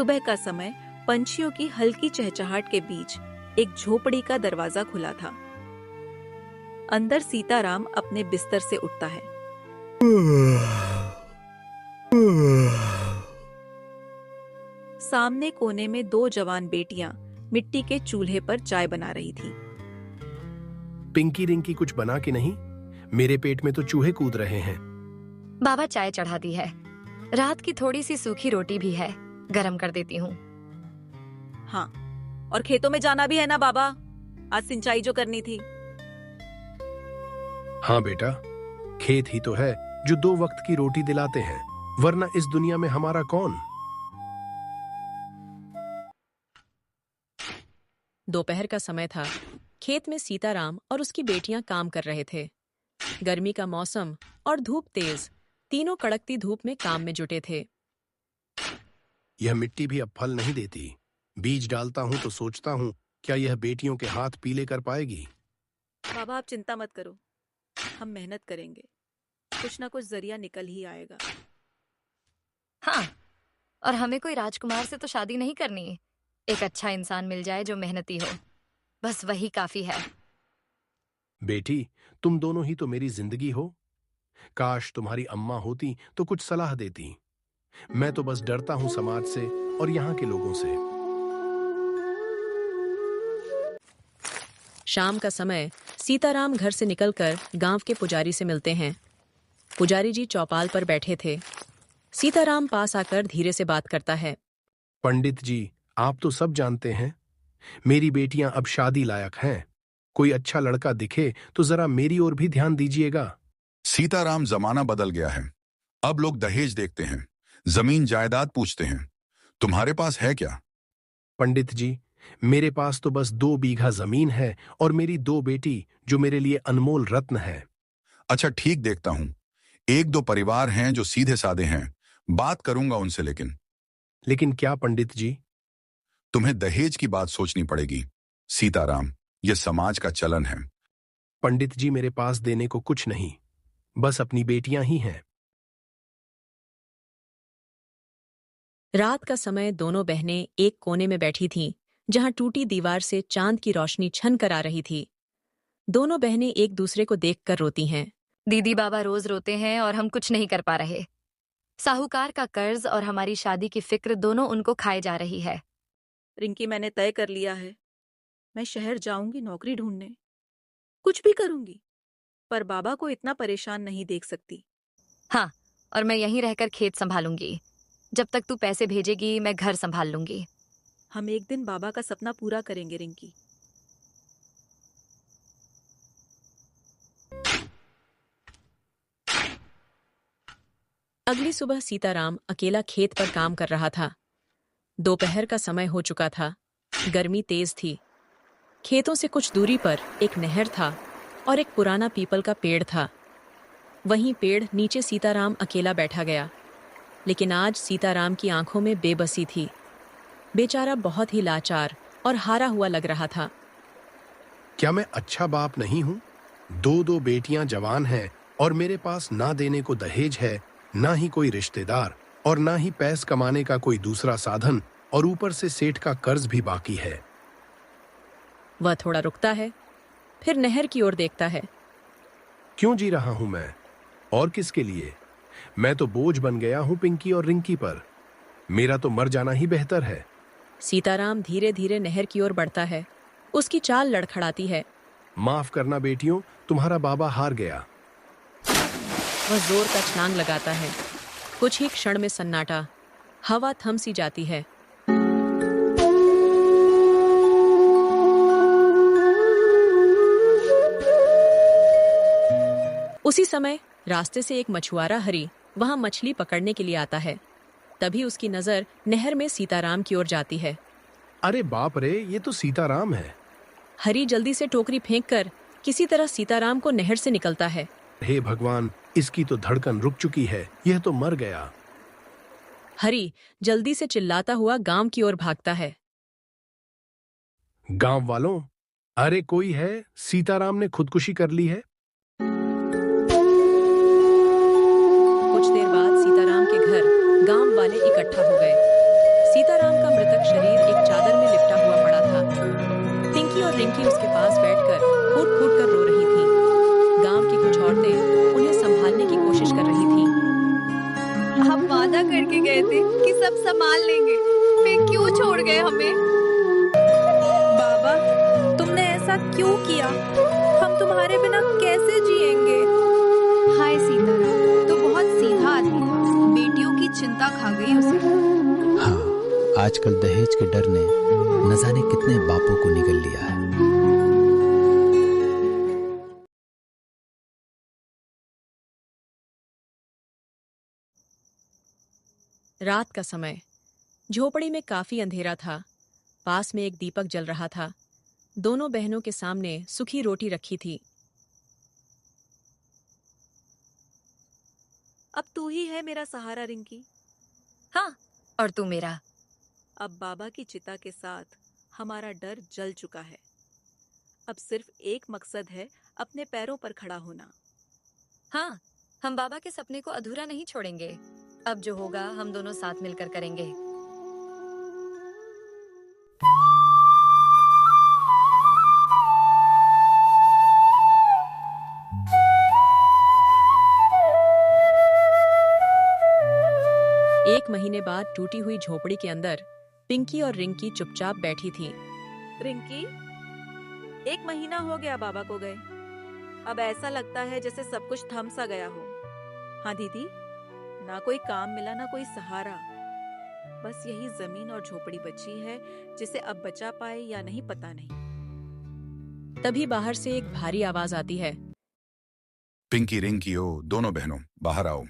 सुबह का समय पंछियों की हल्की चहचहाट के बीच एक झोपड़ी का दरवाजा खुला था। अंदर सीताराम अपने बिस्तर से उठता है। सामने कोने में दो जवान बेटियां मिट्टी के चूल्हे पर चाय बना रही थी। पिंकी रिंकी कुछ बना कि नहीं? मेरे पेट में तो चूहे कूद रहे हैं। बाबा चाय चढ़ा दी है। रात की थोड़ी सी सूखी रोटी भी है, गरम कर देती हूँ। हाँ, और खेतों में जाना भी है ना बाबा, आज सिंचाई जो करनी थी। हाँ बेटा, खेत ही तो है जो 2 वक्त की रोटी दिलाते हैं, वरना इस दुनिया में हमारा कौन। दोपहर का समय था। खेत में सीताराम और उसकी बेटियां काम कर रहे थे। गर्मी का मौसम और धूप तेज, तीनों कड़कती धूप में काम में जुटे थे। यह मिट्टी भी अब फल नहीं देती। बीज डालता हूँ तो सोचता हूँ, क्या यह बेटियों के हाथ पीले कर पाएगी? बाबा आप चिंता मत करो, हम मेहनत करेंगे, कुछ ना कुछ जरिया निकल ही आएगा। हाँ, और हमें कोई राजकुमार से तो शादी नहीं करनी। एक अच्छा इंसान मिल जाए जो मेहनती हो, बस वही काफी है। बेटी, तुम दोनों ही तो मेरी जिंदगी हो। काश तुम्हारी अम्मा होती तो कुछ सलाह देती। मैं तो बस डरता हूं समाज से और यहाँ के लोगों से। शाम का समय सीताराम घर से निकलकर गांव के पुजारी से मिलते हैं। पुजारी जी चौपाल पर बैठे थे। सीताराम पास आकर धीरे से बात करता है। पंडित जी, आप तो सब जानते हैं, मेरी बेटियां अब शादी लायक हैं। कोई अच्छा लड़का दिखे तो जरा मेरी ओर भी ध्यान दीजिएगा। सीताराम, जमाना बदल गया है। अब लोग दहेज देखते हैं, जमीन जायदाद पूछते हैं। तुम्हारे पास है क्या? पंडित जी, मेरे पास तो बस 2 बीघा जमीन है और मेरी 2 बेटी जो मेरे लिए अनमोल रत्न है। अच्छा ठीक, देखता हूं। 1-2 परिवार हैं जो सीधे साधे हैं, बात करूंगा उनसे। लेकिन क्या पंडित जी? तुम्हें दहेज की बात सोचनी पड़ेगी सीताराम, यह समाज का चलन है। पंडित जी, मेरे पास देने को कुछ नहीं, बस अपनी बेटियां ही हैं। रात का समय दोनों बहनें एक कोने में बैठी थीं, जहां टूटी दीवार से चांद की रोशनी छन कर आ रही थी। दोनों बहनें एक दूसरे को देखकर रोती हैं। दीदी बाबा रोज रोते हैं और हम कुछ नहीं कर पा रहे। साहूकार का कर्ज और हमारी शादी की फिक्र दोनों उनको खाए जा रही है। रिंकी, मैंने तय कर लिया है, मैं शहर जाऊंगी नौकरी ढूंढने, कुछ भी करूंगी, पर बाबा को इतना परेशान नहीं देख सकती। हाँ, और मैं यहीं रहकर खेत संभालूंगी। जब तक तू पैसे भेजेगी मैं घर संभाल लूंगी। हम एक दिन बाबा का सपना पूरा करेंगे रिंकी। अगली सुबह सीताराम अकेला खेत पर काम कर रहा था। दोपहर का समय हो चुका था। गर्मी तेज थी। खेतों से कुछ दूरी पर एक नहर था और एक पुराना पीपल का पेड़ था। वहीं पेड़ नीचे सीताराम अकेला बैठा गया। लेकिन आज सीताराम की आंखों में बेबसी थी। बेचारा बहुत ही लाचार और हारा हुआ लग रहा था। क्या मैं अच्छा बाप नहीं हूं? 2 बेटियां जवान हैं और मेरे पास ना देने को दहेज है, ना ही कोई रिश्तेदार और ना ही पैस कमाने का कोई दूसरा साधन, और ऊपर से सेठ का कर्ज भी बाकी है। वह थोड़ा रुकता है, फिर नहर की ओर देखता है। क्यों जी रहा हूं मैं, और किसके लिए? मैं तो बोझ बन गया हूं पिंकी और रिंकी पर। मेरा तो मर जाना ही बेहतर है। सीताराम धीरे धीरे नहर की ओर बढ़ता है। उसकी चाल लड़खड़ाती है। माफ करना बेटियों, तुम्हारा बाबा हार गया। वह जोर का छलांग लगाता है। कुछ ही क्षण में सन्नाटा, हवा थम सी जाती है। उसी समय रास्ते से एक मछुआरा हरी वहां मछली पकड़ने के लिए आता है। तभी उसकी नजर नहर में सीताराम की ओर जाती है। अरे बाप रे, ये तो सीताराम है। हरी जल्दी से टोकरी फेंककर किसी तरह सीताराम को नहर से निकलता है। हे भगवान, इसकी तो धड़कन रुक चुकी है, यह तो मर गया। हरी जल्दी से चिल्लाता हुआ गांव की ओर भागता है। गांव वालों, अरे कोई है, सीताराम ने खुदकुशी कर ली है। कुछ देर बाद सीताराम के घर गांव वाले इकट्ठा हो गए। सीताराम गए थे कि सब संभाल लेंगे, फिर क्यों छोड़ गए हमें? बाबा, तुमने ऐसा क्यों किया? हम तुम्हारे बिना कैसे जिएंगे? हाय सीताराम, तो बहुत सीधा आदमी था, बेटियों की चिंता खा गई उसे। हाँ, आजकल दहेज के डर ने न जाने कितने बापों को निगल लिया है। रात का समय। झोपड़ी में काफी अंधेरा था। पास में एक दीपक जल रहा था। दोनों बहनों के सामने सूखी रोटी रखी थी। अब तू ही है मेरा सहारा रिंकी। हाँ, और तू मेरा। अब बाबा की चिता के साथ हमारा डर जल चुका है। अब सिर्फ एक मकसद है, अपने पैरों पर खड़ा होना। हाँ, हम बाबा के सपने को अधूरा नहीं छोड़ेंगे। अब जो होगा हम दोनों साथ मिलकर करेंगे। एक महीने बाद टूटी हुई झोपड़ी के अंदर पिंकी और रिंकी चुपचाप बैठी थी। रिंकी, 1 महीना हो गया बाबा को गए। अब ऐसा लगता है जैसे सब कुछ थम सा गया हो। हाँ दीदी, ना कोई काम मिला ना कोई सहारा। बस यही जमीन और झोपड़ी बची है, जिसे अब बचा पाए या नहीं पता नहीं। तभी बाहर से एक भारी आवाज आती है। पिंकी, रिंकी, ओ दोनों बहनों बाहर आओ।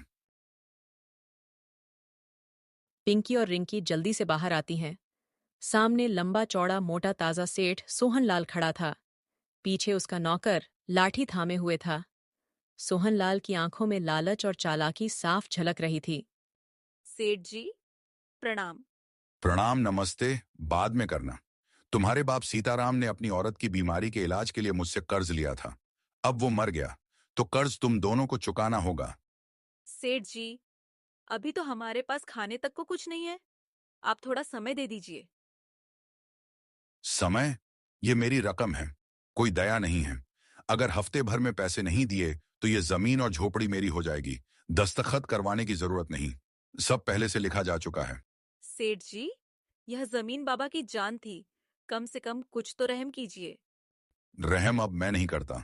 पिंकी और रिंकी जल्दी से बाहर आती हैं। सामने लंबा चौड़ा मोटा ताजा सेठ सोहनलाल खड़ा था। पीछे उसका नौकर लाठी थामे हुए था। सोहनलाल की आंखों में लालच और चालाकी साफ झलक रही थी। सेठ जी, प्रणाम। प्रणाम नमस्ते बाद में करना। तुम्हारे बाप सीताराम ने अपनी औरत की बीमारी के इलाज के लिए मुझसे कर्ज लिया था। अब वो मर गया तो कर्ज तुम दोनों को चुकाना होगा। सेठ जी, अभी तो हमारे पास खाने तक को कुछ नहीं है। आप थोड़ा समय दे दीजिए। समय? ये मेरी रकम है, कोई दया नहीं है। अगर हफ्ते भर में पैसे नहीं दिए तो ये जमीन और झोपड़ी मेरी हो जाएगी। दस्तखत करवाने की जरूरत नहीं, सब पहले से लिखा जा चुका है। सेठ जी, यह जमीन बाबा की जान थी। कम से कम कुछ तो रहम कीजिए। रहम अब मैं नहीं करता।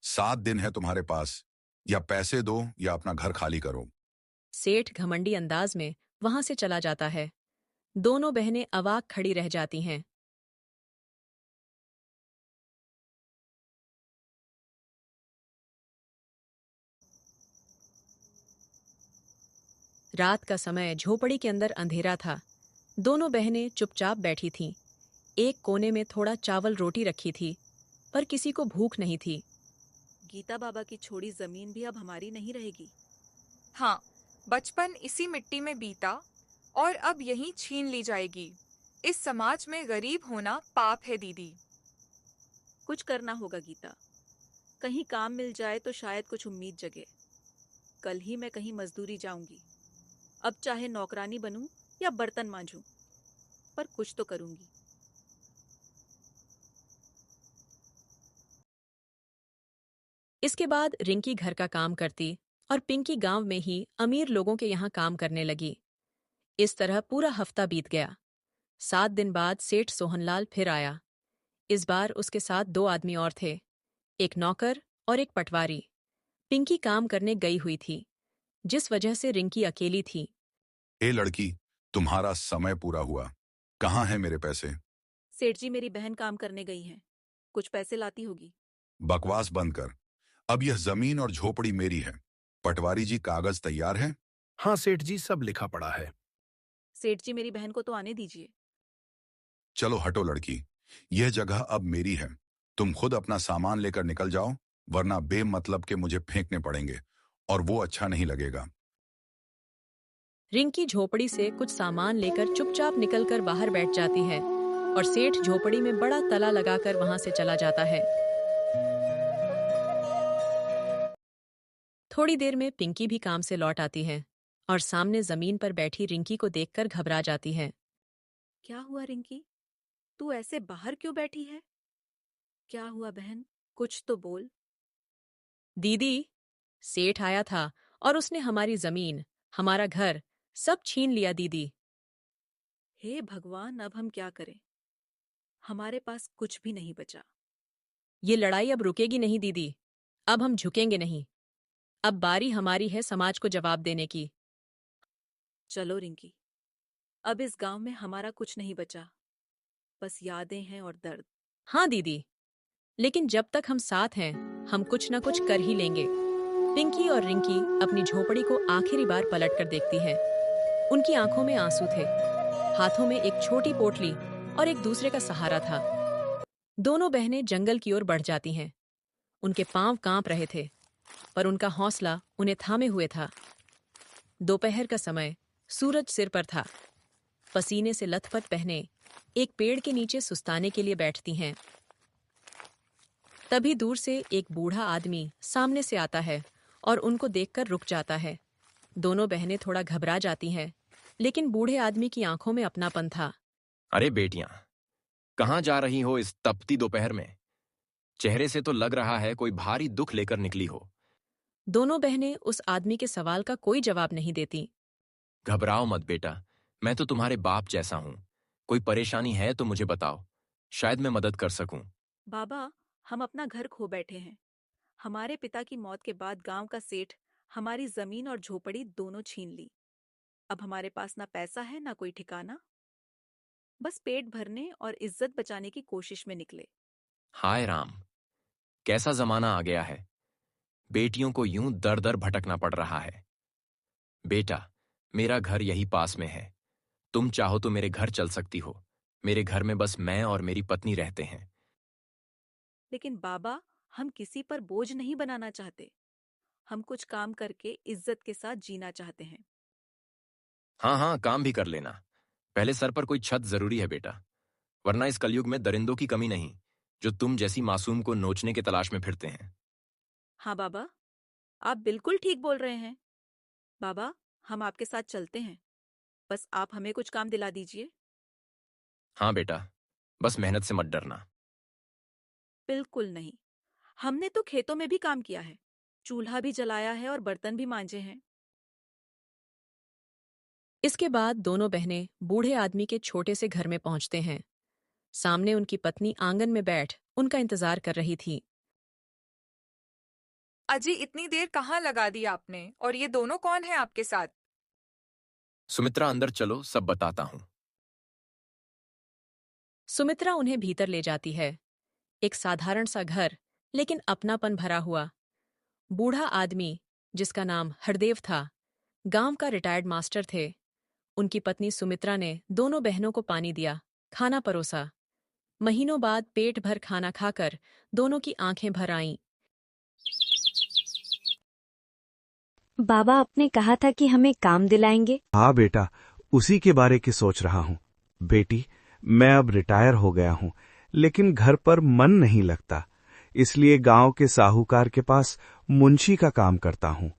7 दिन है तुम्हारे पास, या पैसे दो या अपना घर खाली करो। सेठ घमंडी अंदाज में वहां से चला जाता है। दोनों बहनें अवाक खड़ी रह जाती हैं। रात का समय। झोपड़ी के अंदर अंधेरा था। दोनों बहनें चुपचाप बैठी थीं। एक कोने में थोड़ा चावल रोटी रखी थी, पर किसी को भूख नहीं थी। गीता बाबा की छोड़ी जमीन भी अब हमारी नहीं रहेगी। हाँ, बचपन इसी मिट्टी में बीता और अब यहीं छीन ली जाएगी। इस समाज में गरीब होना पाप है दीदी। कुछ करना होगा गीता। कहीं काम मिल जाए तो शायद कुछ उम्मीद जगे। कल ही मैं कहीं मजदूरी जाऊंगी। अब चाहे नौकरानी बनूं या बर्तन मांजूं, पर कुछ तो करूंगी। इसके बाद रिंकी घर का काम करती और पिंकी गांव में ही अमीर लोगों के यहाँ काम करने लगी। इस तरह पूरा हफ्ता बीत गया। 7 दिन बाद सेठ सोहनलाल फिर आया। इस बार उसके साथ 2 आदमी और थे, एक नौकर और एक पटवारी। पिंकी काम करने गई हुई थी, जिस वजह से रिंकी अकेली थी। ए लड़की, तुम्हारा समय पूरा हुआ। कहाँ है मेरे पैसे? सेठ जी, मेरी बहन काम करने गई है, कुछ पैसे लाती होगी। बकवास बंद कर। अब यह जमीन और झोपड़ी मेरी है। पटवारी जी, कागज तैयार है? हाँ सेठ जी, सब लिखा पड़ा है। सेठ जी, मेरी बहन को तो आने दीजिए। चलो हटो लड़की, यह जगह अब मेरी है। तुम खुद अपना सामान लेकर निकल जाओ, वरना बेमतलब के मुझे फेंकने पड़ेंगे और वो अच्छा नहीं लगेगा। रिंकी झोपड़ी से कुछ सामान लेकर चुपचाप निकलकर बाहर बैठ जाती है और सेठ झोपड़ी में बड़ा तला लगाकर वहां से चला जाता है। थोड़ी देर में पिंकी भी काम से लौट आती है और सामने जमीन पर बैठी रिंकी को देखकर घबरा जाती है। क्या हुआ रिंकी? तू ऐसे बाहर क्यों बैठी है? क्या हुआ बहन, कुछ तो बोल। दीदी, सेठ आया था और उसने हमारी जमीन, हमारा घर सब छीन लिया दीदी। हे भगवान, अब हम क्या करें? हमारे पास कुछ भी नहीं बचा। ये लड़ाई अब रुकेगी नहीं दीदी। अब हम झुकेंगे नहीं। अब बारी हमारी है समाज को जवाब देने की। चलो रिंकी, अब इस गांव में हमारा कुछ नहीं बचा, बस यादें हैं और दर्द। हाँ दीदी, लेकिन जब तक हम साथ हैं हम कुछ न कुछ कर ही लेंगे। पिंकी और रिंकी अपनी झोपड़ी को आखिरी बार पलट कर देखती हैं। उनकी आंखों में आंसू थे, हाथों में एक छोटी पोटली और एक दूसरे का सहारा था। दोनों बहनें जंगल की ओर बढ़ जाती हैं। उनके पांव कांप रहे थे, पर उनका हौसला उन्हें थामे हुए था। दोपहर का समय, सूरज सिर पर था। पसीने से लथपथ बहनें एक पेड़ के नीचे सुस्ताने के लिए बैठती हैं। तभी दूर से एक बूढ़ा आदमी सामने से आता है और उनको देखकर रुक जाता है। दोनों बहनें थोड़ा घबरा जाती हैं, लेकिन बूढ़े आदमी की आंखों में अपनापन था। अरे बेटियां, कहाँ जा रही हो इस तपती दोपहर में? चेहरे से तो लग रहा है कोई भारी दुख लेकर निकली हो। दोनों बहनें उस आदमी के सवाल का कोई जवाब नहीं देती। घबराओ मत बेटा, मैं तो तुम्हारे बाप जैसा हूं। कोई परेशानी है तो मुझे बताओ, शायद मैं मदद कर सकूं। बाबा, हम अपना घर खो बैठे हैं। हमारे पिता की मौत के बाद गांव का सेठ हमारी जमीन और झोपड़ी दोनों छीन ली। अब हमारे पास ना पैसा है ना कोई ठिकाना, बस पेट भरने और इज्जत बचाने की कोशिश में निकले। हाय राम, कैसा जमाना आ गया है। बेटियों को यूं दर दर भटकना पड़ रहा है। बेटा, मेरा घर यही पास में है। तुम चाहो तो मेरे घर चल सकती हो। मेरे घर में बस मैं और मेरी पत्नी रहते हैं। लेकिन बाबा, हम किसी पर बोझ नहीं बनाना चाहते। हम कुछ काम करके इज्जत के साथ जीना चाहते हैं। हाँ हाँ, काम भी कर लेना। पहले सर पर कोई छत जरूरी है बेटा, वरना इस कलयुग में दरिंदों की कमी नहीं जो तुम जैसी मासूम को नोचने की तलाश में फिरते हैं। हाँ बाबा, आप बिल्कुल ठीक बोल रहे हैं। बाबा, हम आपके साथ चलते हैं, बस आप हमें कुछ काम दिला दीजिए। हाँ बेटा, बस मेहनत से मत डरना। बिल्कुल नहीं, हमने तो खेतों में भी काम किया है, चूल्हा भी जलाया है और बर्तन भी मांजे हैं। इसके बाद दोनों बहनें बूढ़े आदमी के छोटे से घर में पहुंचते हैं। सामने उनकी पत्नी आंगन में बैठ उनका इंतजार कर रही थी। अजी, इतनी देर कहाँ लगा दी आपने? और ये दोनों कौन है आपके साथ? सुमित्रा, अंदर चलो, सब बताता हूं। सुमित्रा उन्हें भीतर ले जाती है। एक साधारण सा घर, लेकिन अपनापन भरा हुआ। बूढ़ा आदमी, जिसका नाम हरदेव था, गांव का रिटायर्ड मास्टर थे। उनकी पत्नी सुमित्रा ने दोनों बहनों को पानी दिया, खाना परोसा। महीनों बाद पेट भर खाना खाकर दोनों की आंखें भर आईं। बाबा, आपने कहा था कि हमें काम दिलाएंगे। हाँ बेटा, उसी के बारे की सोच रहा हूँ। बेटी, मैं अब रिटायर हो गया हूँ, लेकिन घर पर मन नहीं लगता, इसलिए गांव के साहूकार के पास मुंशी का काम करता हूँ।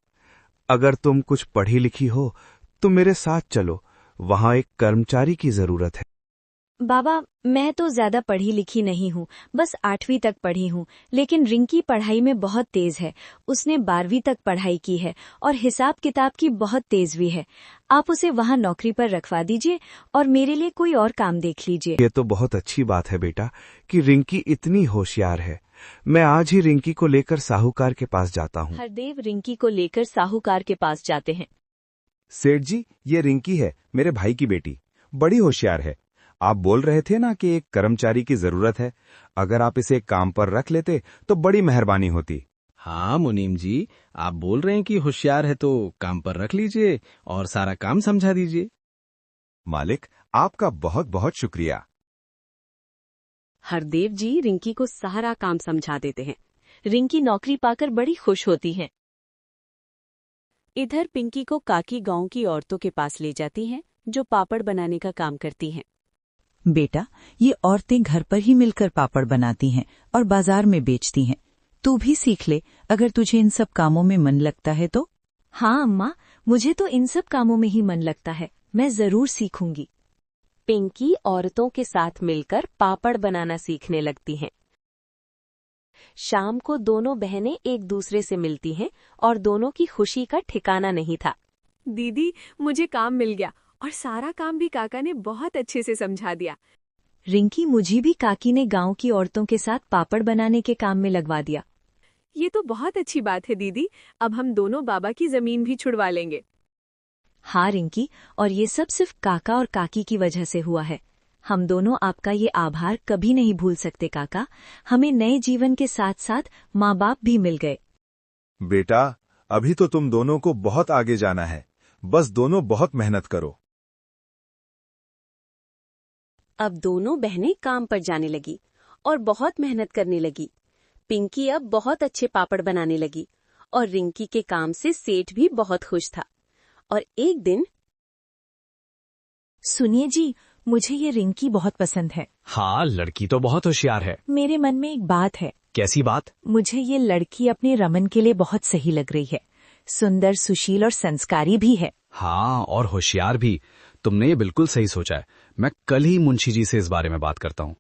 अगर तुम कुछ पढ़ी लिखी हो तो मेरे साथ चलो, वहां एक कर्मचारी की जरूरत है। बाबा, मैं तो ज्यादा पढ़ी लिखी नहीं हूँ, बस 8वीं तक पढ़ी हूँ, लेकिन रिंकी पढ़ाई में बहुत तेज है। उसने 12वीं तक पढ़ाई की है और हिसाब किताब की बहुत तेज भी है। आप उसे वहाँ नौकरी पर रखवा दीजिए और मेरे लिए कोई और काम देख लीजिए। ये तो बहुत अच्छी बात है बेटा कि रिंकी इतनी होशियार है। मैं आज ही रिंकी को लेकर साहूकार के पास जाता हूँ। हरदेव रिंकी को लेकर साहूकार के पास जाते हैं। सेठ जी, ये रिंकी है, मेरे भाई की बेटी, बड़ी होशियार है। आप बोल रहे थे ना कि एक कर्मचारी की जरूरत है। अगर आप इसे काम पर रख लेते तो बड़ी मेहरबानी होती। हाँ मुनीम जी, आप बोल रहे हैं कि होशियार है तो काम पर रख लीजिए और सारा काम समझा दीजिए। मालिक, आपका बहुत बहुत शुक्रिया। हरदेव जी रिंकी को सारा काम समझा देते हैं। रिंकी नौकरी पाकर बड़ी खुश होती है। इधर पिंकी को काकी गांव की औरतों के पास ले जाती हैं, जो पापड़ बनाने का काम करती हैं। बेटा, ये औरतें घर पर ही मिलकर पापड़ बनाती हैं और बाजार में बेचती हैं। तू भी सीख ले, अगर तुझे इन सब कामों में मन लगता है तो। हाँ अम्मा, मुझे तो इन सब कामों में ही मन लगता है, मैं जरूर सीखूंगी। पिंकी औरतों के साथ मिलकर पापड़ बनाना सीखने लगती हैं। शाम को दोनों बहनें एक दूसरे से मिलती हैं और दोनों की खुशी का ठिकाना नहीं था। दीदी, मुझे काम मिल गया और सारा काम भी काका ने बहुत अच्छे से समझा दिया। रिंकी, मुझे भी काकी ने गांव की औरतों के साथ पापड़ बनाने के काम में लगवा दिया। ये तो बहुत अच्छी बात है दीदी, अब हम दोनों बाबा की जमीन भी छुड़वा लेंगे। हाँ रिंकी, और ये सब सिर्फ काका और काकी की वजह से हुआ है। हम दोनों आपका ये आभार कभी नहीं भूल सकते काका। हमें नए जीवन के साथ साथ माँ बाप भी मिल गए। बेटा, अभी तो तुम दोनों को बहुत आगे जाना है, बस दोनों बहुत मेहनत करो। अब दोनों बहनें काम पर जाने लगी और बहुत मेहनत करने लगी। पिंकी अब बहुत अच्छे पापड़ बनाने लगी और रिंकी के काम से सेठ भी बहुत खुश था। और एक दिन, सुनिए जी, मुझे ये रिंकी बहुत पसंद है। हाँ, लड़की तो बहुत होशियार है। मेरे मन में एक बात है। कैसी बात? मुझे ये लड़की अपने रमन के लिए बहुत सही लग रही है। सुंदर, सुशील और संस्कारी भी है। हाँ, और होशियार भी। तुमने ये बिल्कुल सही सोचा है। मैं कल ही मुंशी जी से इस बारे में बात करता हूँ।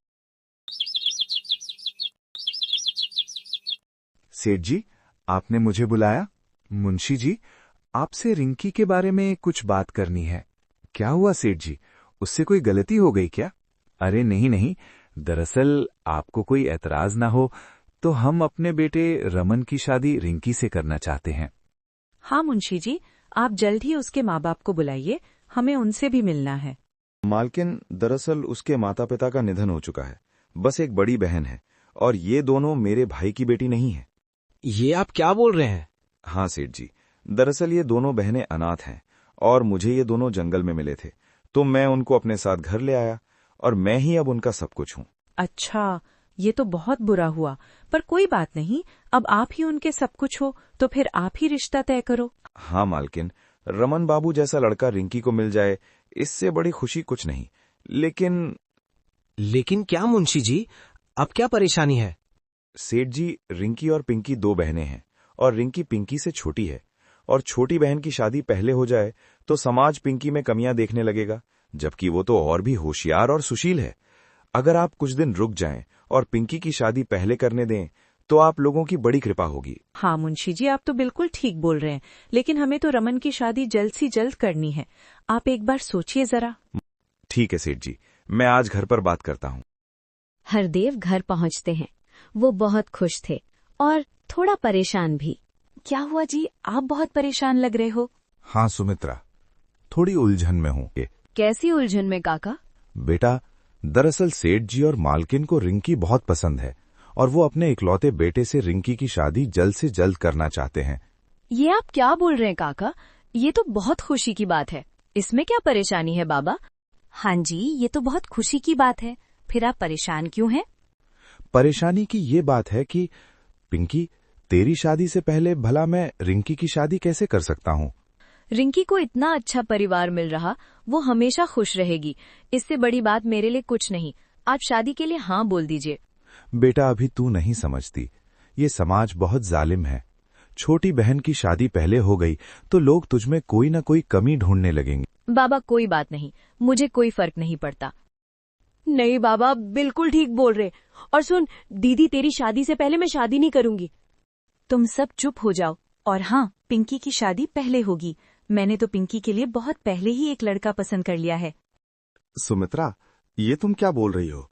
सेठ जी, आपने मुझे बुलाया? मुंशी जी, आपसे रिंकी के बारे में कुछ बात करनी है। क्या हुआ सेठ जी, उससे कोई गलती हो गई क्या? अरे नहीं नहीं, दरअसल आपको कोई एतराज ना हो तो हम अपने बेटे रमन की शादी रिंकी से करना चाहते हैं। हाँ मुंशी जी, आप जल्द ही उसके माँ बाप को बुलाइए, हमें उनसे भी मिलना है। मालकिन, दरअसल उसके माता पिता का निधन हो चुका है, बस एक बड़ी बहन है, और ये दोनों मेरे भाई की बेटी नहीं है। ये आप क्या बोल रहे हैं? हाँ सेठ जी, दरअसल ये दोनों बहनें अनाथ हैं और मुझे ये दोनों जंगल में मिले थे, तो मैं उनको अपने साथ घर ले आया और मैं ही अब उनका सब कुछ हूँ। अच्छा, ये तो बहुत बुरा हुआ, पर कोई बात नहीं, अब आप ही उनके सब कुछ हो तो फिर आप ही रिश्ता तय करो। हाँ मालकिन, रमन बाबू जैसा लड़का रिंकी को मिल जाए, इससे बड़ी खुशी कुछ नहीं। लेकिन क्या मुंशी जी, अब क्या परेशानी है? सेठ जी, रिंकी और पिंकी दो बहनें हैं और रिंकी पिंकी से छोटी है, और छोटी बहन की शादी पहले हो जाए तो समाज पिंकी में कमियां देखने लगेगा, जबकि वो तो और भी होशियार और सुशील है। अगर आप कुछ दिन रुक जाएं और पिंकी की शादी पहले करने दें तो आप लोगों की बड़ी कृपा होगी। हाँ मुंशी जी, आप तो बिल्कुल ठीक बोल रहे हैं, लेकिन हमें तो रमन की शादी जल्द से जल्द करनी है। आप एक बार सोचिए जरा। ठीक है सेठ जी, मैं आज घर पर बात करता हूँ। हरदेव घर पहुंचते हैं। वो बहुत खुश थे और थोड़ा परेशान भी। क्या हुआ जी, आप बहुत परेशान लग रहे हो? हाँ सुमित्रा, थोड़ी उलझन में हूँ। कैसी उलझन में काका? बेटा, दरअसल सेठ जी और मालकिन को रिंकी बहुत पसंद है और वो अपने इकलौते बेटे से रिंकी की शादी जल्द से जल्द करना चाहते हैं। ये आप क्या बोल रहे हैं काका? ये तो बहुत खुशी की बात है। इसमें क्या परेशानी है बाबा? हाँ जी, ये तो बहुत खुशी की बात है। फिर आप परेशान क्यों हैं? परेशानी की ये बात है कि पिंकी, तेरी शादी से पहले भला मैं रिंकी की शादी कैसे कर सकता हूँ? रिंकी को इतना अच्छा परिवार मिल रहा, वो हमेशा खुश रहेगी। इससे बड़ी बात मेरे लिए कुछ नहीं। आप शादी के लिए हाँ बोल दीजिए। बेटा, अभी तू नहीं समझती, ये समाज बहुत जालिम है। छोटी बहन की शादी पहले हो गई तो लोग तुझमें कोई न कोई कमी ढूंढने लगेंगे। बाबा कोई बात नहीं, मुझे कोई फर्क नहीं पड़ता। नहीं बाबा, बिल्कुल ठीक बोल रहे। और सुन दीदी, तेरी शादी से पहले मैं शादी नहीं करूंगी। तुम सब चुप हो जाओ। और हाँ, पिंकी की शादी पहले होगी। मैंने तो पिंकी के लिए बहुत पहले ही एक लड़का पसंद कर लिया है। सुमित्रा, ये तुम क्या बोल रही हो?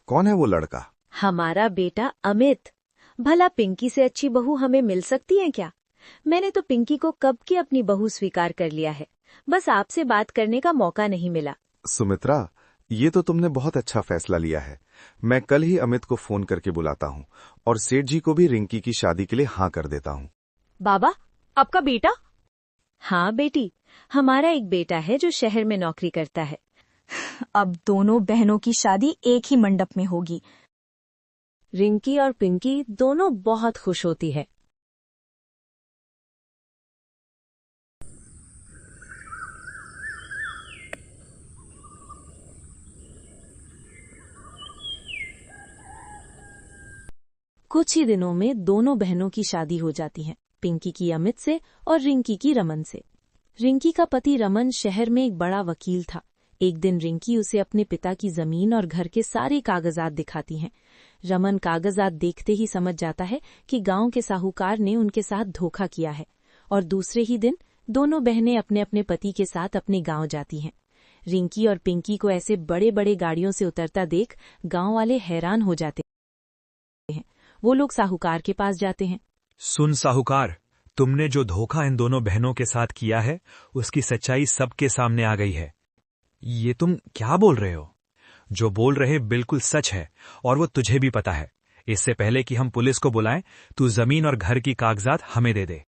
कौन है वो लड़का? हमारा बेटा अमित। भला पिंकी से अच्छी बहू हमें मिल सकती है क्या? मैंने तो पिंकी को कब की अपनी बहू स्वीकार कर लिया है, बस आपसे बात करने का मौका नहीं मिला। सुमित्रा, ये तो तुमने बहुत अच्छा फैसला लिया है। मैं कल ही अमित को फोन करके बुलाता हूँ और सेठ जी को भी रिंकी की शादी के लिए हाँ कर देता हूँ। बाबा, आपका बेटा? हाँ बेटी, हमारा एक बेटा है जो शहर में नौकरी करता है। अब दोनों बहनों की शादी एक ही मंडप में होगी। रिंकी और पिंकी दोनों बहुत खुश होती है। कुछ ही दिनों में दोनों बहनों की शादी हो जाती है, पिंकी की अमित से और रिंकी की रमन से। रिंकी का पति रमन शहर में एक बड़ा वकील था। एक दिन रिंकी उसे अपने पिता की जमीन और घर के सारे कागजात दिखाती हैं। रमन कागजात देखते ही समझ जाता है कि गांव के साहूकार ने उनके साथ धोखा किया है, और दूसरे ही दिन दोनों बहनें अपने अपने पति के साथ अपने गांव जाती हैं। रिंकी और पिंकी को ऐसे बड़े बड़े गाड़ियों से उतरता देख गांव वाले हैरान हो जाते हैं। वो लोग साहूकार के पास जाते हैं। सुन साहूकार, तुमने जो धोखा इन दोनों बहनों के साथ किया है उसकी सच्चाई सबके सामने आ गई है। ये तुम क्या बोल रहे हो? जो बोल रहे बिल्कुल सच है और वो तुझे भी पता है। इससे पहले कि हम पुलिस को बुलाएं, तू जमीन और घर की कागजात हमें दे दे।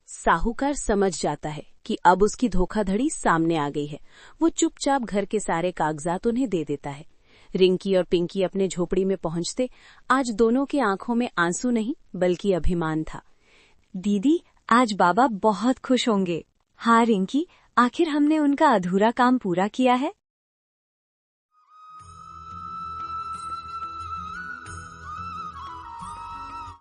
साहूकार समझ जाता है कि अब उसकी धोखाधड़ी सामने आ गई है। वो चुपचाप घर के सारे कागजात उन्हें दे देता है। रिंकी और पिंकी अपने झोपड़ी में पहुंचते आज दोनों की आंखों में आंसू नहीं बल्कि अभिमान था। दीदी, आज बाबा बहुत खुश होंगे। हाँ रिंकी, आखिर हमने उनका अधूरा काम पूरा किया है।